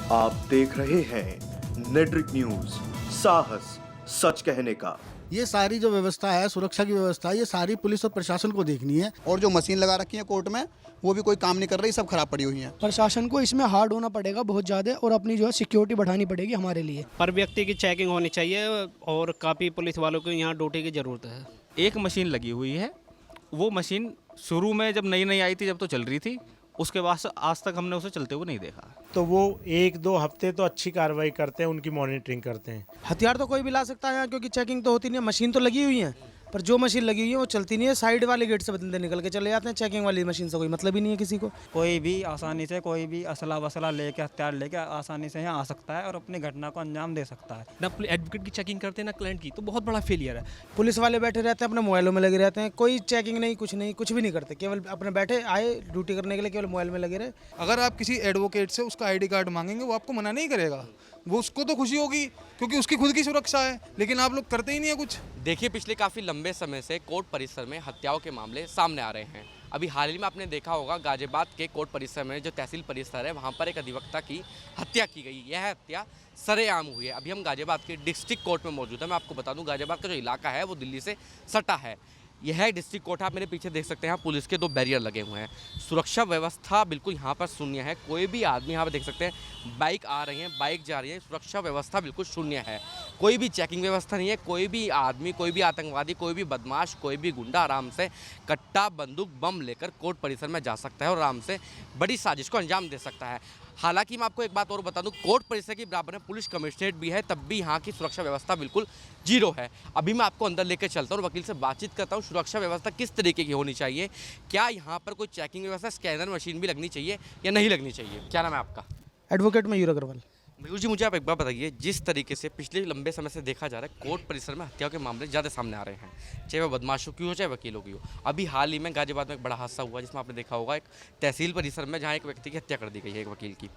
आप देख रहे हैं नेट्रिक न्यूज, साहस सच कहने का। ये सारी जो व्यवस्था है, सुरक्षा की व्यवस्था, ये सारी पुलिस और प्रशासन को देखनी है। और जो मशीन लगा रखी है कोर्ट में, वो भी कोई काम नहीं कर रही, सब खराब पड़ी हुई हैं। प्रशासन को इसमें हार्ड होना पड़ेगा बहुत ज़्यादा, और अपनी जो है सिक्योरिटी बढ़ानी पड़ेगी हमारे लिए। पर व्यक्ति की चेकिंग होनी चाहिए और काफ़ी पुलिस वालों को यहाँ ड्यूटी की ज़रूरत है। एक मशीन लगी हुई है, वो मशीन शुरू में जब नई नई आई थी जब तो चल रही थी, उसके बाद से आज तक हमने उसे चलते हुए नहीं देखा। तो वो 1-2 हफ्ते तो अच्छी कार्रवाई करते हैं, उनकी मॉनिटरिंग करते हैं। हथियार तो कोई भी ला सकता है यहाँ, क्योंकि चेकिंग तो होती नहीं है। मशीन तो लगी हुई है, पर जो मशीन लगी हुई है वो चलती नहीं है। साइड वाले गेट से बंदे निकल के चले जाते हैं, चेकिंग वाली मशीन से कोई मतलब ही नहीं है किसी को। कोई भी आसानी से कोई भी असला वसला लेके, हथियार लेके आसानी से यहाँ आ सकता है और अपनी घटना को अंजाम दे सकता है। ना एडवोकेट की चेकिंग करते हैं ना क्लाइंट की, तो बहुत बड़ा फेलियर है। पुलिस वाले बैठे रहते हैं, अपने मोबाइलों में लगे रहते हैं, कोई चेकिंग नहीं, कुछ नहीं, कुछ भी नहीं करते। केवल अपने बैठे आए ड्यूटी करने के लिए, केवल मोबाइल में लगे रहे। अगर आप किसी एडवोकेट से उसका आईडी कार्ड मांगेंगे, वो आपको मना नहीं करेगा। वो उसको तो खुशी होगी क्योंकि उसकी खुद की सुरक्षा है, लेकिन आप लोग करते ही नहीं है कुछ। देखिए, पिछले काफ़ी लंबे समय से कोर्ट परिसर में हत्याओं के मामले सामने आ रहे हैं। अभी हाल ही में आपने देखा होगा गाजियाबाद के कोर्ट परिसर में जो तहसील परिसर है, वहाँ पर एक अधिवक्ता की हत्या की गई। यह हत्या सरेआम हुई है। अभी हम गाजियाबाद के डिस्ट्रिक्ट कोर्ट में मौजूद हैं। मैं आपको बता दूं, गाजियाबाद का जो इलाका है वो दिल्ली से सटा है। यह डिस्ट्रिक्ट कोर्ट है। आप मेरे पीछे देख सकते हैं, पुलिस के 2 बैरियर लगे हुए हैं। सुरक्षा व्यवस्था बिल्कुल यहाँ पर शून्य है। कोई भी आदमी यहाँ पर देख सकते हैं, बाइक आ रही है, बाइक जा रही है। सुरक्षा व्यवस्था बिल्कुल शून्य है। कोई भी चेकिंग व्यवस्था नहीं है। कोई भी आदमी, कोई भी आतंकवादी, कोई भी बदमाश, कोई भी गुंडा आराम से कट्टा, बंदूक, बम लेकर कोर्ट परिसर में जा सकता है और आराम से बड़ी साजिश को अंजाम दे सकता है। हालांकि मैं आपको एक बात और बता दूं, कोर्ट परिसर के बराबर में पुलिस कमिश्नरेट भी है, तब भी यहाँ की सुरक्षा व्यवस्था बिल्कुल जीरो है। अभी मैं आपको अंदर लेकर चलता हूँ और वकील से बातचीत करता हूँ। सुरक्षा व्यवस्था किस तरीके की होनी चाहिए, क्या यहाँ पर कोई चेकिंग व्यवस्था, स्कैनर मशीन भी लगनी चाहिए या नहीं लगनी चाहिए? क्या नाम है आपका? एडवोकेट मयूर अग्रवाल। मयूर जी, मुझे आप एक बात बताइए, जिस तरीके से पिछले लंबे समय से देखा जा रहा है, कोर्ट परिसर में हत्याओं के मामले ज़्यादा सामने आ रहे हैं, चाहे वह बदमाशों की हो चाहे वकीलों की हो। अभी हाल ही में गाजियाबाद में एक बड़ा हादसा हुआ जिसमें आपने देखा होगा, एक तहसील परिसर में जहाँ एक व्यक्ति की हत्या कर दी गई है, एक वकील की।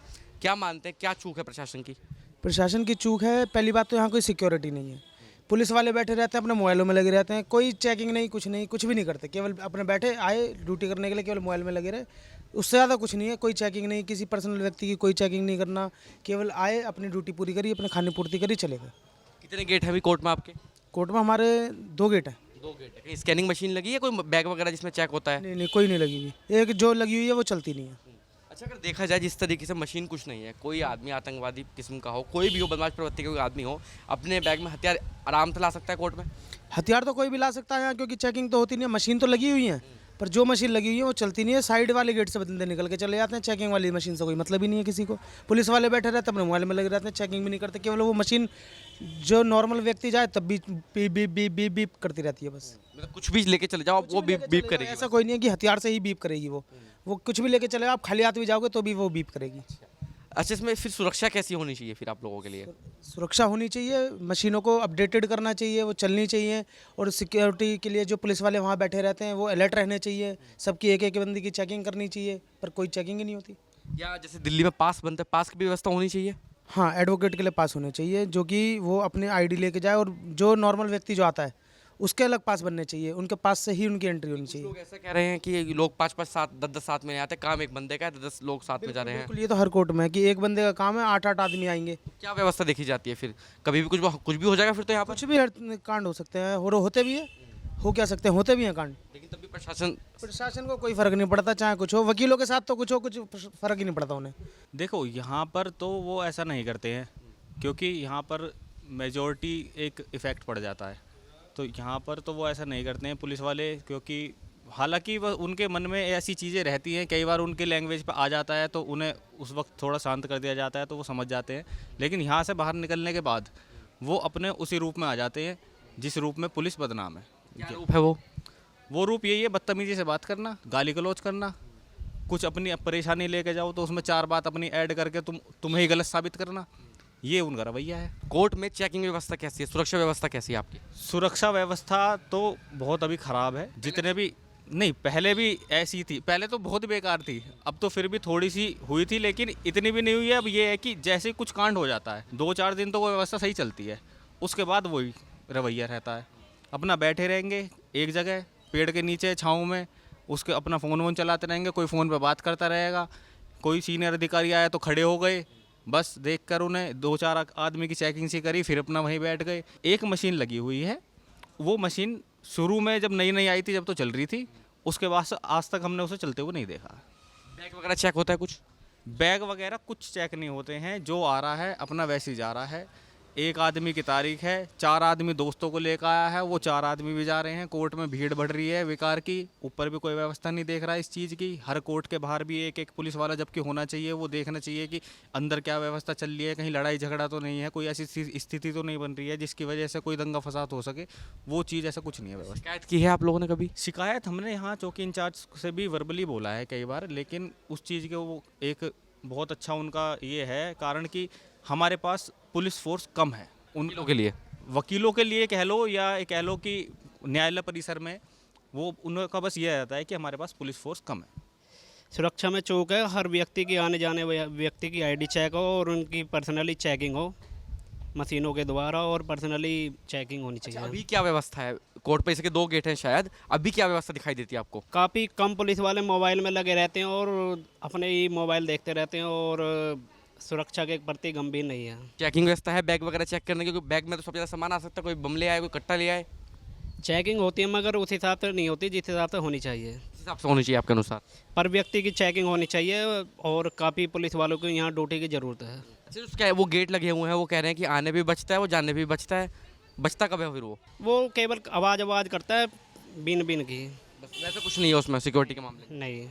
क्या मानते हैं, क्या चूक है प्रशासन की? प्रशासन की चूक है। पहली बात तो यहाँ कोई सिक्योरिटी नहीं है। पुलिस वाले बैठे रहते हैं, अपने मोबाइलों में लगे रहते हैं, कोई चेकिंग नहीं, कुछ नहीं, कुछ भी नहीं करते। केवल अपने बैठे आए ड्यूटी करने के लिए, केवल मोबाइल में लगे रहे, उससे ज़्यादा कुछ नहीं है। कोई चेकिंग नहीं, किसी पर्सनल व्यक्ति की कोई चेकिंग नहीं करना। केवल आए, अपनी ड्यूटी पूरी करी, अपने खाने पूर्ति करी, चले गए। कितने गेट हैं अभी कोर्ट में आपके? कोर्ट में हमारे 2 गेट हैं। 2 गेट है। स्कैनिंग मशीन लगी है, कोई बैग वगैरह जिसमें चेक होता है? नहीं, कोई नहीं लगी हुई। एक जो लगी हुई है वो चलती नहीं है। अच्छा, अगर देखा जाए जिस तरीके से मशीन कुछ नहीं है, कोई आदमी आतंकवादी किस्म का हो, कोई भी हो, बदमाश प्रवृत्ति का कोई आदमी हो, अपने बैग में हथियार आराम से ला सकता है कोर्ट में? हथियार तो कोई भी ला सकता है यहाँ, क्योंकि चेकिंग तो होती नहीं है। मशीन तो लगी हुई है, पर जो मशीन लगी हुई है वो चलती नहीं है। साइड वाले गेट से बंदे निकल के चले जाते हैं, चेकिंग वाली मशीन से कोई मतलब ही नहीं है किसी को। पुलिस वाले बैठे रहते हैं, अपने मोबाइल में लगे रहते हैं, चेकिंग भी नहीं करते। केवल वो मशीन जो नॉर्मल व्यक्ति जाए तब भी beep beep beep beep beep करती रहती है बस। मतलब कुछ भी लेके चले जाओ, वो बीप बीप करेगी? ऐसा कोई नहीं है कि हथियार से ही बीप करेगी वो कुछ भी लेके चले, आप खाली हाथ भी जाओगे तो भी वो बीप करेगी। अच्छा, इसमें फिर सुरक्षा कैसी होनी चाहिए फिर आप लोगों के लिए? सुरक्षा होनी चाहिए, मशीनों को अपडेटेड करना चाहिए, वो चलनी चाहिए। और सिक्योरिटी के लिए जो पुलिस वाले वहाँ बैठे रहते हैं वो अलर्ट रहने चाहिए। सबकी एक एक बंदी की चेकिंग करनी चाहिए, पर कोई चेकिंग ही नहीं होती। या जैसे दिल्ली में पास बनते हैं, पास की भी व्यवस्था होनी चाहिए? हाँ, एडवोकेट के लिए पास होने चाहिए, जो कि वो अपने आईडी लेके जाए, और जो नॉर्मल व्यक्ति जो आता है उसके अलग पास बनने चाहिए। उनके पास से ही उनकी एंट्री होनी चाहिए। लोग ऐसा कह रहे हैं कि लोग 5-5, 7, 10-10 साथ में आते हैं, काम एक बंदे का है, 10 लोग साथ में जा रहे हैं। बिल्कुल, ये तो हर कोर्ट में है कि एक बंदे का काम है, 8-8 आदमी आएंगे। क्या व्यवस्था देखी जाती है फिर? कभी भी कुछ भी हो जाएगा फिर तो यहाँ पर? कुछ भी कांड हो सकते हैं, और होते भी है, हो क्या सकते हैं, होते भी हैं कांड। लेकिन तभी प्रशासन को कोई फर्क नहीं पड़ता, चाहे कुछ हो। वकीलों के साथ तो कुछ हो, कुछ फर्क ही नहीं पड़ता उन्हें। देखो, यहाँ पर तो वो ऐसा नहीं करते हैं, क्योंकि यहाँ पर मेजॉरिटी एक इफ़ेक्ट पड़ जाता है, तो यहाँ पर तो वो ऐसा नहीं करते हैं पुलिस वाले। क्योंकि हालांकि वह उनके मन में ऐसी चीज़ें रहती हैं, कई बार उनके लैंग्वेज पर आ जाता है तो उन्हें उस वक्त थोड़ा शांत कर दिया जाता है, तो वो समझ जाते हैं। लेकिन यहाँ से बाहर निकलने के बाद वो अपने उसी रूप में आ जाते हैं जिस रूप में पुलिस बदनाम है। क्या रूप है वो? वो रूप यही है, बदतमीजी से बात करना, गाली गलौज करना, कुछ अपनी परेशानी लेके जाओ तो उसमें 4 बात अपनी ऐड करके तुम्हें ही गलत साबित करना, ये उनका रवैया है। कोर्ट में चेकिंग व्यवस्था कैसी है, सुरक्षा व्यवस्था कैसी है आपकी? सुरक्षा व्यवस्था तो बहुत अभी ख़राब है। जितने भी नहीं, पहले भी ऐसी थी, पहले तो बहुत बेकार थी, अब तो फिर भी थोड़ी सी हुई थी, लेकिन इतनी भी नहीं हुई है। अब ये है कि जैसे कुछ कांड हो जाता है 2-4 दिन तो वो व्यवस्था सही चलती है, उसके बाद वही रवैया रहता है। अपना बैठे रहेंगे एक जगह पेड़ के नीचे छाँव में, उसके अपना फ़ोन वोन चलाते रहेंगे, कोई फ़ोन पे बात करता रहेगा, कोई सीनियर अधिकारी आया तो खड़े हो गए, बस देखकर उन्हें 2-4 आदमी की चेकिंग सी करी, फिर अपना वहीं बैठ गए। एक मशीन लगी हुई है, वो मशीन शुरू में जब नई नई आई थी जब तो चल रही थी, उसके बाद से आज तक हमने उसे चलते हुए नहीं देखा। बैग वगैरह चेक होता है कुछ? बैग वगैरह कुछ चेक नहीं होते हैं, जो आ रहा है अपना वैसे ही जा रहा है। एक आदमी की तारीख है, 4 आदमी दोस्तों को लेकर आया है, वो 4 आदमी भी जा रहे हैं। कोर्ट में भीड़ बढ़ रही है बेकार की, ऊपर भी कोई व्यवस्था नहीं देख रहा है इस चीज़ की। हर कोर्ट के बाहर भी एक एक पुलिस वाला जबकि होना चाहिए, वो देखना चाहिए कि अंदर क्या व्यवस्था चल रही है, कहीं लड़ाई झगड़ा तो नहीं है, कोई ऐसी स्थिति तो नहीं बन रही है जिसकी वजह से कोई दंगा फसाद हो सके। वो चीज़ ऐसा कुछ नहीं है व्यवस्था। शिकायत की है आप लोगों ने कभी? शिकायत हमने यहाँ चौकी इंचार्ज से भी वर्बली बोला है कई बार, लेकिन उस चीज़ के वो एक बहुत अच्छा उनका ये है कारण कि हमारे पास पुलिस फोर्स कम है उन वकीलों के लिए। वकीलों के लिए कह लो या कह लो कि न्यायालय परिसर में वो उनका बस ये रहता है कि हमारे पास पुलिस फोर्स कम है। सुरक्षा में चौक है, हर व्यक्ति की आने जाने व्यक्ति की आईडी चेक हो और उनकी पर्सनली चेकिंग हो मशीनों के द्वारा, और पर्सनली चेकिंग होनी चाहिए। अभी क्या व्यवस्था है कोर्ट पे? इसके 2 गेट हैं शायद, अभी क्या व्यवस्था दिखाई देती है आपको? काफ़ी कम पुलिस वाले मोबाइल में लगे रहते हैं और अपने ही मोबाइल देखते रहते हैं और सुरक्षा के प्रति गंभीर नहीं है। चेकिंग व्यवस्था है बैग वगैरह चेक करने की? क्योंकि बैग में तो सब ज़्यादा सामान आ सकता है, कोई बम ले आए, कोई कट्टा ले आए। चेकिंग होती है मगर उस हिसाब से नहीं होती जिस हिसाब से होनी चाहिए। इस हिसाब से होनी चाहिए आपके अनुसार? पर व्यक्ति की चेकिंग होनी चाहिए और काफ़ी पुलिस वालों को यहाँ ड्यूटी की ज़रूरत है। अच्छा, उसका वो गेट लगे हुए हैं, वो कह रहे हैं कि आने भी बचता है, वो जाने भी बचता है। बचता कब है फिर वो केवल आवाज़ करता है बिन बिन की, बस, वैसे कुछ नहीं है उसमें सिक्योरिटी के मामले? नहीं।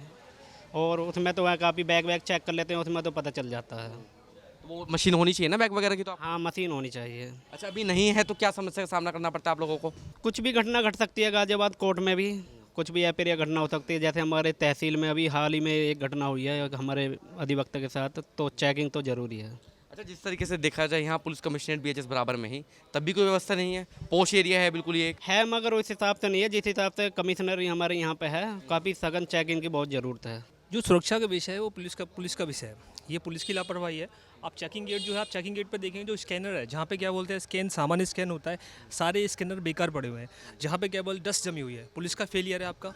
और उसमें तो वह काफ़ी बैग वैग चेक कर लेते हैं, उसमें तो पता चल जाता है। तो वो मशीन होनी चाहिए ना बैग वगैरह की तो? हाँ, मशीन होनी चाहिए। अच्छा, अभी नहीं है तो क्या समस्या का सामना करना पड़ता है आप लोगों को? कुछ भी घटना घट सकती है गाजियाबाद कोर्ट में भी, कुछ भी अप्रिय घटना हो सकती है। जैसे हमारे तहसील में अभी हाल ही में एक घटना हुई है हमारे अधिवक्ता के साथ, तो चेकिंग तो ज़रूरी है। अच्छा, जिस तरीके से देखा जाए यहाँ पुलिस कमिश्नरेट BHS बराबर में ही, तब भी कोई व्यवस्था नहीं है? पोश एरिया है बिल्कुल ये है मगर उस हिसाब से नहीं है जिस हिसाब से कमिश्नर हमारे यहाँ पे है। काफ़ी सघन चेकिंग की बहुत ज़रूरत है। जो सुरक्षा का विषय है वो पुलिस का विषय है, ये पुलिस की लापरवाही है। आप चेकिंग गेट जो है, आप चेकिंग गेट पर देखेंगे जो स्कैनर है, जहाँ पे क्या बोलते हैं स्कैन सामान्य स्कैन होता है, सारे स्कैनर बेकार पड़े हुए हैं। जहाँ पे क्या बोलते डस्ट जमी हुई है, पुलिस का फेलियर है आपका,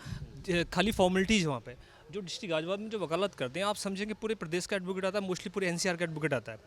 खाली फॉर्मेलिटीज़ वहाँ पे। जो डिस्ट्रिक्ट गाजियाबाद में जो वकालत करते हैं, आप समझेंगे पूरे प्रदेश का एडवोकेट आता है, मोस्टली पूरे NCR का एडवोकेट आता है,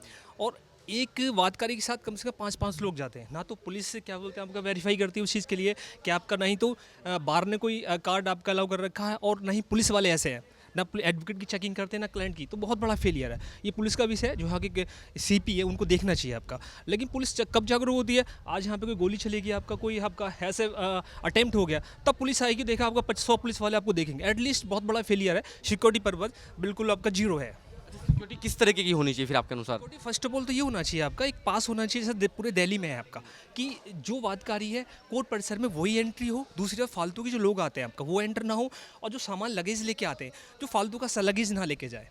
और एक वादकारी के साथ कम से कम 5-5 लोग जाते हैं। ना तो पुलिस से क्या बोलते हैं आपका वेरीफाई करती है उस चीज़ के लिए कि आपका, नहीं तो बार ने कोई कार्ड आपका अलाउ कर रखा है, और नहीं पुलिस वाले ऐसे हैं, ना एडवोकेट की चेकिंग करते हैं ना क्लाइंट की। तो बहुत बड़ा फेलियर है ये पुलिस का विषय है। जो यहाँ के CP है उनको देखना चाहिए आपका। लेकिन पुलिस कब जागरूक होती है? आज यहाँ पे कोई गोली चलेगी, आपका कोई आपका ऐसे अटेम्प्ट हो गया, तब पुलिस आएगी, देखा आपका 100 पुलिस वाले आपको देखेंगे। एटलीस्ट बहुत बड़ा फेलियर है, सिक्योरिटी पर्पज बिल्कुल आपका जीरो है। सिक्योरिटी किस तरीके की होनी चाहिए फिर आपके अनुसार? फर्स्ट ऑफ ऑल तो ये होना चाहिए आपका, एक पास होना चाहिए जैसे पूरे दिल्ली में है आपका, कि जो वादकारी है कोर्ट परिसर में वही एंट्री हो। दूसरी तरफ फालतू के जो लोग आते हैं आपका वो एंटर ना हो, और जो सामान लगेज लेके आते हैं जो फालतू का लगेज ना लेके जाए।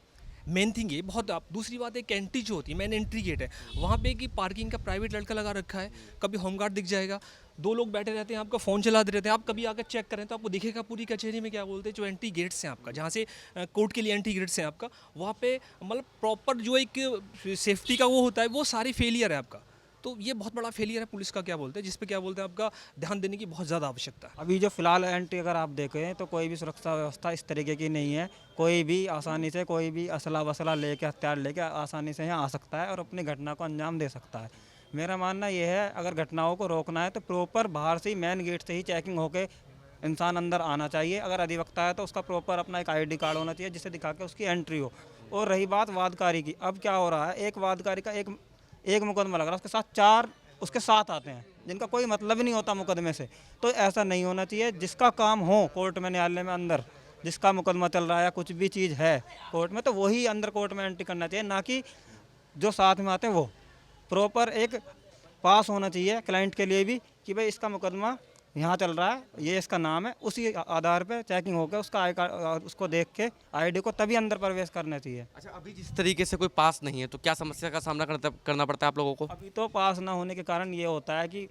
मेन थिंग ये बहुत। आप दूसरी बात, एक एंट्री जो होती है, मेन एंट्री गेट है, वहाँ पे कि पार्किंग का प्राइवेट लड़का लगा रखा है, कभी होमगार्ड दिख जाएगा, 2 लोग बैठे रहते हैं, आपका फ़ोन चलाते रहते हैं। आप कभी आकर चेक करें तो आपको दिखेगा पूरी कचहरी में क्या बोलते हैं जो एंट्री गेट्स हैं आपका, जहाँ से कोर्ट के लिए एंट्री गेट्स हैं आपका, वहाँ पे मतलब प्रॉपर जो एक सेफ्टी का वो होता है, वो सारी फेलियर है आपका। तो ये बहुत बड़ा फेलियर है पुलिस का, क्या बोलते हैं, जिस पे क्या बोलते हैं आपका ध्यान देने की बहुत ज़्यादा आवश्यकता है। अभी जो फिलहाल एंट्री अगर आप देखें तो कोई भी सुरक्षा व्यवस्था इस तरीके की नहीं है। कोई भी आसानी से कोई भी असला वसला लेके, हथियार लेके आसानी से यहाँ आ सकता है और अपनी घटना को अंजाम दे सकता है। मेरा मानना ये है, अगर घटनाओं को रोकना है तो प्रॉपर बाहर से ही मेन गेट से ही चेकिंग होके इंसान अंदर आना चाहिए। अगर अधिवक्ता है तो उसका प्रॉपर अपना एक ID कार्ड होना चाहिए जिसे दिखा के उसकी एंट्री हो। और रही बात वादकारी की, अब क्या हो रहा है, एक वादकारी का एक मुकदमा लग रहा है, उसके साथ 4 उसके साथ आते हैं जिनका कोई मतलब ही नहीं होता मुकदमे से। तो ऐसा नहीं होना चाहिए। जिसका काम हो कोर्ट में, न्यायालय में अंदर जिसका मुकदमा चल रहा है, कुछ भी चीज़ है कोर्ट में, तो वही अंदर कोर्ट में एंट्री करना चाहिए, ना कि जो साथ में आते हैं वो। प्रॉपर एक पास होना चाहिए क्लाइंट के लिए भी कि भाई इसका मुकदमा यहाँ चल रहा है, ये इसका नाम है, उसी आधार पे चेकिंग होकर उसका आई कार्ड, उसको देख के ID को तभी अंदर प्रवेश करना चाहिए। अच्छा, अभी जिस तरीके से कोई पास नहीं है तो क्या समस्या का सामना करना पड़ता है आप लोगों को? अभी तो पास ना होने के कारण ये होता है कि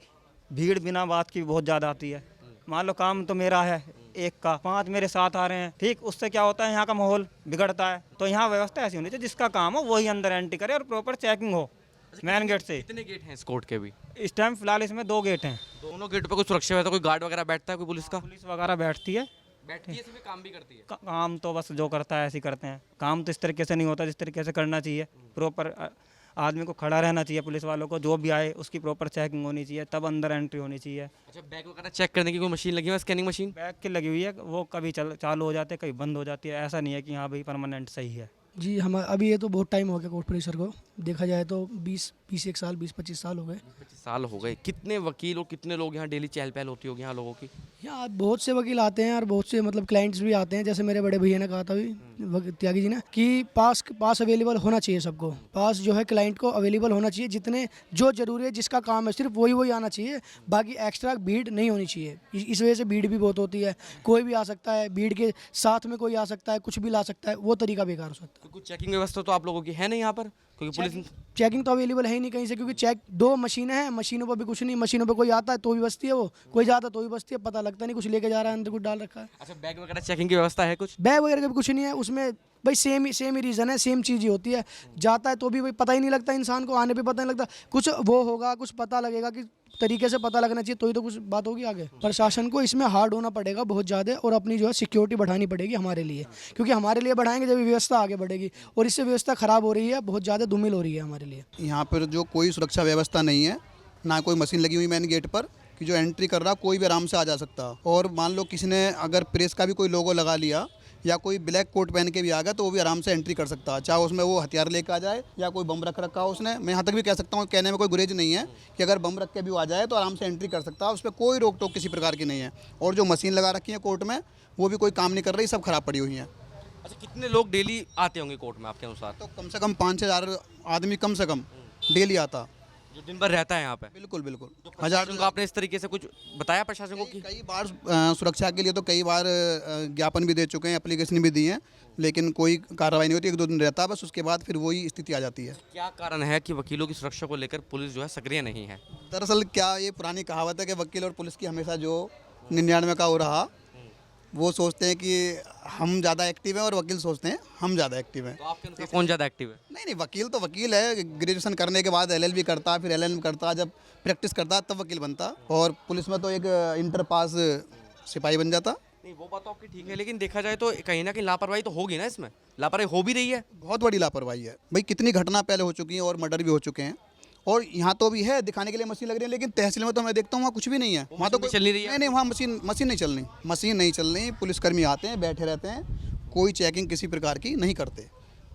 भीड़ बिना बात की बहुत ज़्यादा आती है। मान लो काम तो मेरा है एक का, 5 मेरे साथ आ रहे हैं, ठीक, उससे क्या होता है यहाँ का माहौल बिगड़ता है। तो यहाँ व्यवस्था ऐसी होनी चाहिए जिसका काम हो वही अंदर एंट्री करे और प्रॉपर चेकिंग हो मेन गेट से। कितने गेट हैं इस कोर्ट के भी? इस टाइम फिलहाल इसमें 2 गेट हैं। दोनों गेट पे कोई सुरक्षा व्यवस्था, कोई गार्ड वगैरह बैठता है कोई पुलिस का? पुलिस वगैरह बैठती है, सिर्फ काम भी करती है? काम तो बस जो करता है ऐसे ही करते हैं। काम तो इस तरीके से नहीं होता जिस तरीके से करना चाहिए। प्रॉपर आदमी को खड़ा रहना चाहिए, पुलिस वालों को जो भी आए उसकी प्रॉपर चेकिंग होनी चाहिए, तब अंदर एंट्री होनी चाहिए। अच्छा, बैग वगैरह चेक करने की कोई मशीन लगी हुई है, स्कैनिंग मशीन? बैग की लगी हुई है, वो कभी चालू हो जाती है, कभी बंद हो जाती है, ऐसा नहीं है कि हाँ भाई परमानेंट सही है। जी हम अभी ये तो बहुत टाइम हो गया कोर्ट परिसर को, देखा जाए तो 20-21 साल 20-25 साल हो गए। 25 साल हो गए। कितने वकील और कितने लोग यहाँ डेली चहल पहल होती होगी यहाँ लोगों की? यहाँ बहुत से वकील आते हैं और बहुत से मतलब क्लाइंट्स भी आते हैं। जैसे मेरे बड़े भैया ने कहा था अभी त्यागी जी ने कि पास अवेलेबल होना चाहिए सबको, पास जो है क्लाइंट को अवेलेबल होना चाहिए, जितने जो जरूरी है जिसका काम है सिर्फ वही आना चाहिए, बाकी एक्स्ट्रा भीड़ नहीं होनी चाहिए। इस वजह से भीड़ भी बहुत होती है, कोई भी आ सकता है, भीड़ के साथ में कोई आ सकता है, कुछ भी ला सकता है, वो तरीका बेकार हो सकता है। कुछ चेकिंग व्यवस्था तो आप लोगों की है नहीं यहाँ पर, क्योंकि पुलिस चेकिंग तो अवेलेबल है ही नहीं कहीं से, क्योंकि चेक 2 मशीनें हैं, मशीनों पर भी कुछ नहीं, मशीनों पर कोई आता है तो भी बसती है, वो कोई जाता है तो भी बसती है, पता लगता नहीं कुछ लेके जा रहा है, अंदर कुछ डाल रखा है। अच्छा, बैग वगैरह चेकिंग की व्यवस्था है कुछ? बैग वगैरह का भी कुछ नहीं है उसमें भाई, सेम ही रीज़न है, सेम चीज़ ही होती है। जाता है तो भी भाई पता ही नहीं लगता इंसान को, आने पे पता नहीं लगता, कुछ वो होगा, कुछ पता लगेगा कि तरीके से पता लगना चाहिए, तो ही तो कुछ बात होगी आगे। प्रशासन को इसमें हार्ड होना पड़ेगा बहुत ज़्यादा, और अपनी जो है सिक्योरिटी बढ़ानी पड़ेगी हमारे लिए, क्योंकि हमारे लिए बढ़ाएंगे जब व्यवस्था आगे बढ़ेगी, और इससे व्यवस्था ख़राब हो रही है, बहुत ज़्यादा धूमिल हो रही है हमारे लिए। यहाँ पर जो कोई सुरक्षा व्यवस्था नहीं है, ना कोई मशीन लगी हुई मेन गेट पर कि जो एंट्री कर रहा कोई भी आराम से आ जा सकता। और मान लो किसी ने अगर प्रेस का भी कोई लोगो लगा लिया या कोई ब्लैक कोट पहन के भी आ गया तो वो भी आराम से एंट्री कर सकता है, चाहे उसमें वो हथियार लेकर आ जाए या कोई बम रख रखा हो उसने। मैं यहाँ तक भी कह सकता हूँ, कहने में कोई गुरेज नहीं है कि अगर बम रख के भी वो आ जाए तो आराम से एंट्री कर सकता है, उस पर कोई रोक टोक किसी प्रकार की नहीं है। और जो मशीन लगा रखी है कोर्ट में वो भी कोई काम नहीं कर रही, सब खराब पड़ी हुई हैं। अच्छा, कितने लोग डेली आते होंगे कोर्ट में आपके अनुसार? तो कम से कम 5-6 हज़ार आदमी कम से कम डेली आता, जो दिन भर रहता है यहाँ पे? बिल्कुल बिल्कुल। प्रशासन को आपने इस तरीके से कुछ बताया प्रशासन को कि कई बार सुरक्षा के लिए तो कई बार ज्ञापन भी दे चुके हैं, एप्लीकेशन भी दी हैं, लेकिन कोई कार्रवाई नहीं होती, 1-2 दिन रहता है बस, उसके बाद फिर वही स्थिति आ जाती है। क्या कारण है कि वकीलों की सुरक्षा को लेकर पुलिस जो है सक्रिय नहीं है? दरअसल क्या ये पुरानी कहावत है कि वकील और पुलिस की हमेशा जो 99 का हो रहा, वो सोचते हैं कि हम ज़्यादा एक्टिव हैं और वकील सोचते हैं हम ज़्यादा एक्टिव हैं। तो आपके अनुसार कौन ज़्यादा एक्टिव है? नहीं, वकील तो वकील है, ग्रेजुएशन करने के बाद LLB करता, फिर LLM करता, जब प्रैक्टिस करता तब वकील बनता। और पुलिस में तो एक इंटर पास सिपाही बन जाता। नहीं, वो बात तो आपकी ठीक है, लेकिन देखा जाए तो कहीं ना कहीं लापरवाही तो होगी ना, इसमें लापरवाही हो भी रही है। बहुत बड़ी लापरवाही है भाई, कितनी घटना पहले हो चुकी हैं और मर्डर भी हो चुके हैं, और यहाँ तो भी है दिखाने के लिए मशीन लग रही है, लेकिन तहसील में तो मैं देखता हूँ वहाँ कुछ भी नहीं है। वहाँ तो चल नहीं रही है? नहीं, वहाँ मशीन नहीं चल रही। पुलिसकर्मी आते हैं, बैठे रहते हैं, कोई चेकिंग किसी प्रकार की नहीं करते।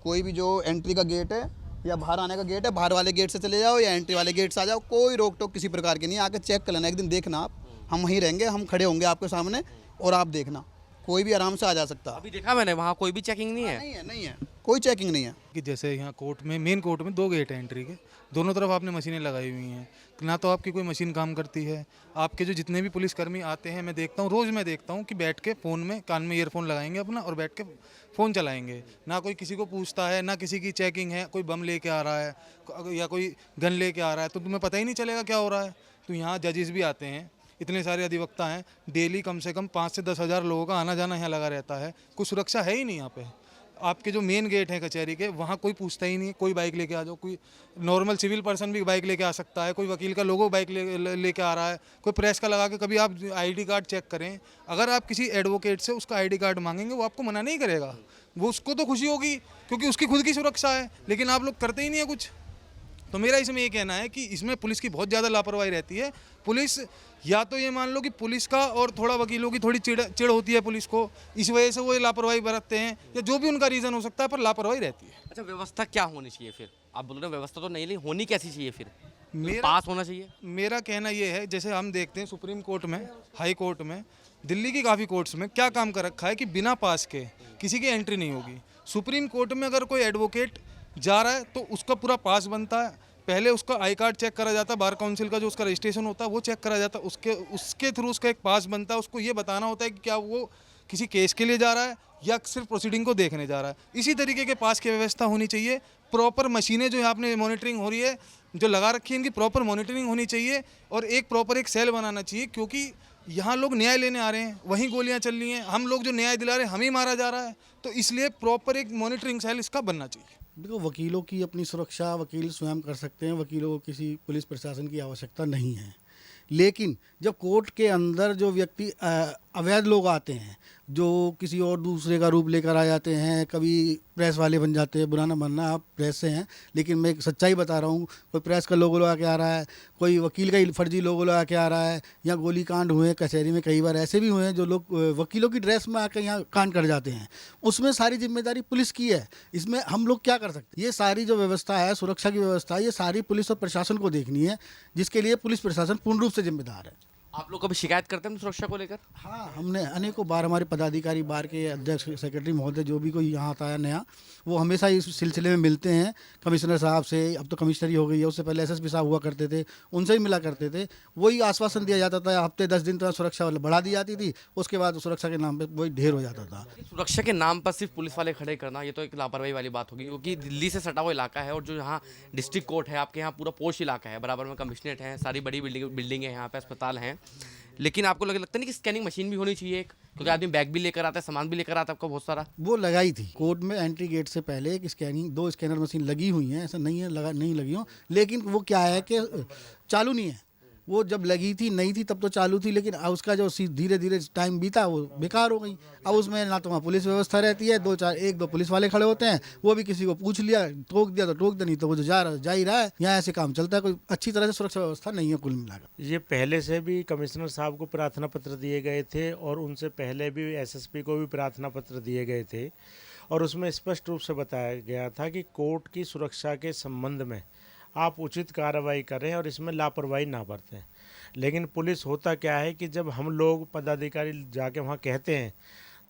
कोई भी जो एंट्री का गेट है या बाहर आने का गेट है, बाहर वाले गेट से चले जाओ या एंट्री वाले गेट से आ जाओ, कोई रोक टोक किसी प्रकार की नहीं। आके चेक कर लेना, एक दिन देखना आप, हम वहीं रहेंगे, हम खड़े होंगे आपके सामने और आप देखना, कोई भी आराम से आ जा सकता। अभी देखा मैंने, वहाँ कोई भी चेकिंग नहीं है। नहीं है, कोई चेकिंग नहीं है। कि जैसे यहाँ कोर्ट में, मेन कोर्ट में 2 गेट हैं एंट्री के, दोनों तरफ आपने मशीनें लगाई हुई हैं, ना तो आपकी कोई मशीन काम करती है। आपके जो जितने भी पुलिसकर्मी आते हैं, मैं देखता हूँ, रोज़ मैं देखता हूँ कि बैठ के फ़ोन में, कान में ईयरफोन लगाएंगे अपना और बैठ के फ़ोन चलाएंगे। ना कोई किसी को पूछता है, ना किसी की चेकिंग है, कोई बम लेके आ रहा है या कोई गन लेके आ रहा है तो तुम्हें पता ही नहीं चलेगा क्या हो रहा है। तो यहाँ जजेस भी आते हैं, इतने सारे अधिवक्ता हैं, डेली कम से कम 5 से 10 हज़ार लोगों का आना जाना यहाँ लगा रहता है, कोई सुरक्षा है ही नहीं यहाँ पे। आपके जो मेन गेट हैं कचहरी के, वहाँ कोई पूछता ही नहीं है, कोई बाइक लेके आ जाओ, कोई नॉर्मल सिविल पर्सन भी बाइक लेके आ सकता है, कोई वकील का लोगो बाइक लेके आ रहा है, कोई प्रेस का लगा के। कभी आप ID कार्ड चेक करें, अगर आप किसी एडवोकेट से उसका ID कार्ड मांगेंगे वो आपको मना नहीं करेगा, वो उसको तो खुशी होगी क्योंकि उसकी खुद की सुरक्षा है, लेकिन आप लोग करते ही नहीं है कुछ। तो मेरा इसमें ये कहना है कि इसमें पुलिस की बहुत ज़्यादा लापरवाही रहती है। पुलिस, या तो ये मान लो कि पुलिस का और थोड़ा वकीलों की थोड़ी चिड़ होती है पुलिस को, इस वजह से वो ये लापरवाही बरतते हैं, या जो भी उनका रीज़न हो सकता है, पर लापरवाही रहती है। अच्छा, व्यवस्था क्या होनी चाहिए फिर? आप बोल रहे हो व्यवस्था तो नहीं, होनी कैसी चाहिए फिर? मेरा पास होना चाहिए। मेरा कहना ये है, जैसे हम देखते हैं सुप्रीम कोर्ट में, हाई कोर्ट में, दिल्ली की काफ़ी कोर्ट्स में क्या काम कर रखा है कि बिना पास के किसी की एंट्री नहीं होगी। सुप्रीम कोर्ट में अगर कोई एडवोकेट जा रहा है तो उसका पूरा पास बनता है, पहले उसका आई कार्ड चेक करा जाता है, बार काउंसिल का जो उसका रजिस्ट्रेशन होता है वो चेक करा जाता है, उसके थ्रू उसका एक पास बनता है। उसको ये बताना होता है कि क्या वो किसी केस के लिए जा रहा है या सिर्फ प्रोसीडिंग को देखने जा रहा है। इसी तरीके के पास की व्यवस्था होनी चाहिए। प्रॉपर मशीनें जो यहाँ आपने मॉनिटरिंग हो रही है, जो लगा रखी है, इनकी प्रॉपर मॉनिटरिंग होनी चाहिए, और एक प्रॉपर एक सेल बनाना चाहिए, क्योंकि यहाँ लोग न्याय लेने आ रहे हैं, वहीं गोलियाँ चल रही हैं, हम लोग जो न्याय दिला रहे हैं हम ही मारा जा रहा है। तो इसलिए प्रॉपर एक मॉनिटरिंग सेल इसका बनना चाहिए। देखो, वकीलों की अपनी सुरक्षा वकील स्वयं कर सकते हैं, वकीलों को किसी पुलिस प्रशासन की आवश्यकता नहीं है। लेकिन जब कोर्ट के अंदर जो व्यक्ति अवैध लोग आते हैं जो किसी और दूसरे का रूप लेकर आ जाते हैं, कभी प्रेस वाले बन जाते हैं। बुरा ना मानना, आप प्रेस से हैं, लेकिन मैं एक सच्चाई बता रहा हूँ। कोई प्रेस का लोगो लगा के आ रहा है, कोई वकील का ही फर्जी लोगो लगा के आ रहा है। यहाँ गोली कांड हुए हैं कचहरी में, कई बार ऐसे भी हुए हैं जो लोग वकीलों की ड्रेस में आकर यहाँ कांड कर जाते हैं। उसमें सारी जिम्मेदारी पुलिस की है। इसमें हम लोग क्या कर सकते हैं? ये सारी जो व्यवस्था है, सुरक्षा की व्यवस्था, ये सारी पुलिस और प्रशासन को देखनी है, जिसके लिए पुलिस प्रशासन पूर्ण रूप से जिम्मेदार है। आप लोग कभी शिकायत करते हैं सुरक्षा को लेकर? हाँ, हमने अनेकों बार, हमारे पदाधिकारी, बार के अध्यक्ष, सेक्रेटरी महोदय, जो भी कोई यहाँ आता है नया, वो हमेशा इस सिलसिले में मिलते हैं कमिश्नर साहब से। अब तो कमिश्नरी हो गई है, उससे पहले एसएसपी साहब हुआ करते थे, उनसे ही मिला करते थे। वही आश्वासन दिया जाता था, हफ्ते 10 दिन तो सुरक्षा बढ़ा दी जाती थी, उसके बाद सुरक्षा के नाम पर वही ढेर हो जाता था। सुरक्षा के नाम पर सिर्फ पुलिस वाले खड़े करना, ये तो एक लापरवाही वाली बात होगी, क्योंकि दिल्ली से सटा हुआ इलाका है और जो यहाँ डिस्ट्रिक्ट कोर्ट है, आपके यहाँ पूरा पोश इलाका है, बराबर में कमिश्नरेट है, सारी बड़ी बिल्डिंगें यहाँ पे, अस्पताल हैं। लेकिन आपको लगता नहीं कि स्कैनिंग मशीन भी होनी चाहिए एक? क्योंकि आदमी बैग भी लेकर आता है, सामान भी लेकर आता है आपका बहुत सारा। वो लगाई थी कोर्ट में, एंट्री गेट से पहले एक स्कैनिंग, 2 स्कैनर मशीन लगी हुई हैं, ऐसा नहीं है नहीं लगी हो, लेकिन वो क्या है कि चालू नहीं है। वो जब लगी थी, नहीं थी, तब तो चालू थी, लेकिन उसका जो धीरे धीरे टाइम बीता, वो बेकार हो गई। अब उसमें ना तो वहाँ पुलिस व्यवस्था रहती है, 1-2 पुलिस वाले खड़े होते हैं, वो भी किसी को पूछ लिया, टोक दिया तो टोक दिया, नहीं तो वो जो जा ही रहा है। यहाँ ऐसे काम चलता है, कोई अच्छी तरह से सुरक्षा व्यवस्था नहीं है कुल मिलाकर। ये पहले से भी कमिश्नर साहब को प्रार्थना पत्र दिए गए थे और उनसे पहले भी एसएसपी को भी प्रार्थना पत्र दिए गए थे, और उसमें स्पष्ट रूप से बताया गया था कि कोर्ट की सुरक्षा के संबंध में आप उचित कार्रवाई करें और इसमें लापरवाही ना बरतें। लेकिन पुलिस, होता क्या है कि जब हम लोग पदाधिकारी जाके वहाँ कहते हैं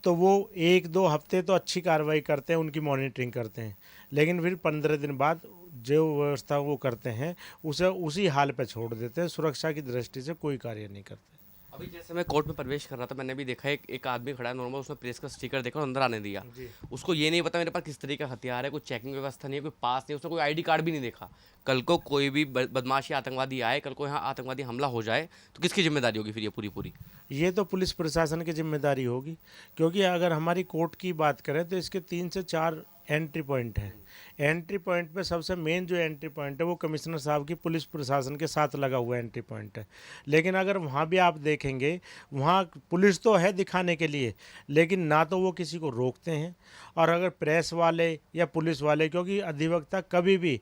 तो वो 1-2 हफ्ते तो अच्छी कार्रवाई करते हैं, उनकी मॉनिटरिंग करते हैं, लेकिन फिर 15 दिन बाद जो व्यवस्था वो करते हैं उसे उसी हाल पे छोड़ देते हैं। सुरक्षा की दृष्टि से कोई कार्य नहीं करते। अभी जैसे मैं कोर्ट में प्रवेश कर रहा था, मैंने भी देखा एक आदमी खड़ा है नॉर्मल, उसने प्रेस का स्टिकर देखा और अंदर आने दिया। उसको ये नहीं पता मेरे पास किस तरीके का हथियार है, कोई चेकिंग व्यवस्था नहीं है, कोई पास नहीं, उसने कोई आईडी कार्ड भी नहीं देखा। कल को कोई भी बदमाशी आतंकवादी आए, कल को यहाँ आतंकवादी हमला हो जाए तो किसकी जिम्मेदारी होगी फिर ये पूरी? ये तो पुलिस प्रशासन की जिम्मेदारी होगी, क्योंकि अगर हमारी कोर्ट की बात करें तो इसके 3 से 4 एंट्री पॉइंट हैं। एंट्री पॉइंट पे सबसे मेन जो एंट्री पॉइंट है वो कमिश्नर साहब की पुलिस प्रशासन के साथ लगा हुआ एंट्री पॉइंट है। लेकिन अगर वहाँ भी आप देखेंगे, वहाँ पुलिस तो है दिखाने के लिए, लेकिन ना तो वो किसी को रोकते हैं, और अगर प्रेस वाले या पुलिस वाले, क्योंकि अधिवक्ता कभी भी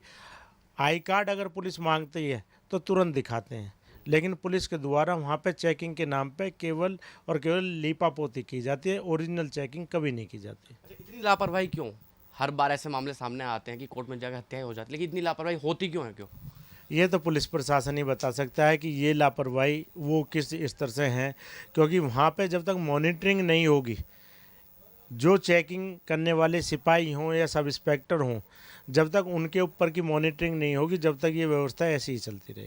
आई कार्ड अगर पुलिस मांगती है तो तुरंत दिखाते हैं, लेकिन पुलिस के द्वारा वहाँ पे चेकिंग के नाम पे केवल और केवल लीपापोती की जाती है, ओरिजिनल चेकिंग कभी नहीं की जाती। इतनी लापरवाही क्यों? हर बार ऐसे मामले सामने आते हैं कि कोर्ट में जाकर हत्याएं हो जाती है, लेकिन इतनी लापरवाही होती क्यों है? क्यों? ये तो पुलिस प्रशासन ही बता सकता है कि ये लापरवाही वो किस स्तर से हैं, क्योंकि वहाँ पे जब तक मॉनिटरिंग नहीं होगी, जो चेकिंग करने वाले सिपाही हों या सब इंस्पेक्टर हों, जब तक उनके ऊपर की मॉनिटरिंग नहीं होगी, जब तक ये व्यवस्था ऐसी ही चलती रहेगी।